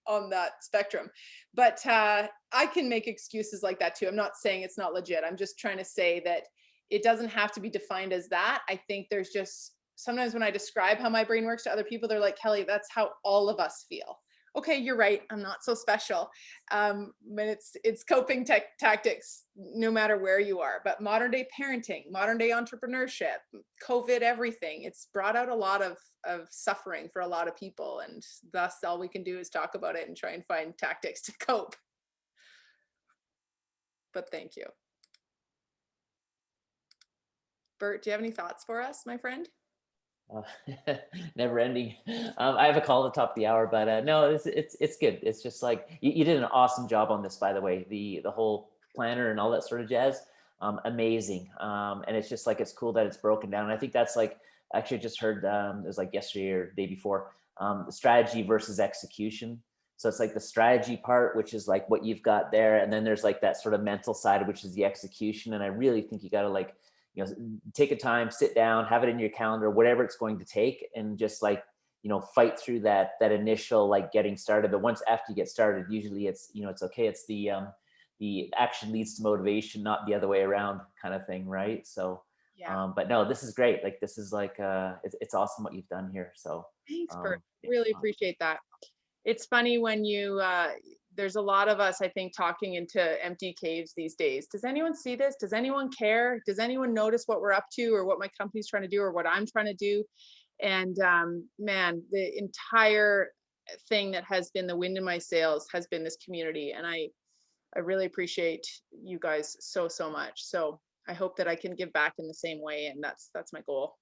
on that spectrum. But I can make excuses like that too. I'm not saying it's not legit. I'm just trying to say that it doesn't have to be defined as that. I think there's just, sometimes when I describe how my brain works to other people, they're like, Kelly, that's how all of us feel. okay, you're right, I'm not so special. But it's coping tactics, no matter where you are. But modern day parenting, modern day entrepreneurship, COVID, everything, it's brought out a lot of suffering for a lot of people. And thus all we can do is talk about it and try and find tactics to cope. But thank you. Bert, do you have any thoughts for us, my friend? Never ending. I have a call at the top of the hour, but no, it's good. It's just like you did an awesome job on this, by the way. The whole planner and all that sort of jazz, amazing. And it's just like it's cool that it's broken down. And I think that's like actually I just heard it was like yesterday or the day before, the strategy versus execution. So it's like the strategy part, which is like what you've got there, and then there's like that sort of mental side, which is the execution. And I really think you got to like, you know, take a time, sit down, have it in your calendar, whatever it's going to take, and just like, you know, fight through that initial like getting started. But once after you get started, usually it's, you know, it's okay. It's the action leads to motivation, not the other way around kind of thing, right? So Yeah. but no, this is great. Like this is like it's awesome what you've done here. So Thanks, Bert. yeah. Really appreciate that. It's funny when you there's a lot of us, I think, talking into empty caves these days. Does anyone see this? Does anyone care? Does anyone notice what we're up to, or what my company's trying to do, or what I'm trying to do? And man, the entire thing that has been the wind in my sails has been this community. And I really appreciate you guys so much. So I hope that I can give back in the same way. And that's my goal.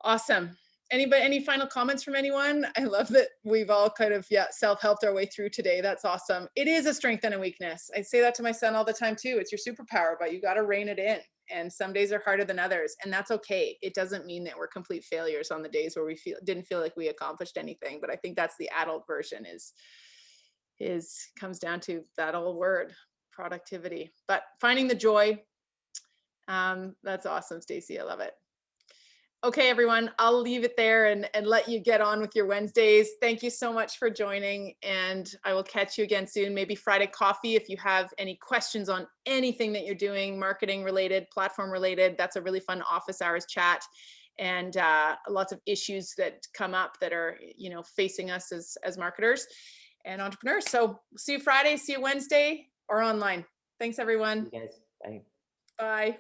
Awesome. Anybody, any final comments from anyone? I love that we've all kind of, self-helped our way through today. That's awesome. It is a strength and a weakness. I say that to my son all the time too. It's your superpower, but you got to rein it in. And some days are harder than others, and that's okay. It doesn't mean that we're complete failures on the days where we didn't feel like we accomplished anything. But I think that's the adult version comes down to that old word, productivity. But finding the joy, that's awesome, Stacey. I love it. Okay, everyone, I'll leave it there and let you get on with your Wednesdays. Thank you so much for joining, and I will catch you again soon, maybe Friday coffee. If you have any questions on anything that you're doing, marketing related, platform related, that's a really fun office hours chat, and lots of issues that come up that are, you know, facing us as marketers and entrepreneurs. So see you Friday, see you Wednesday, or online. Thanks, everyone. You guys, bye. Bye.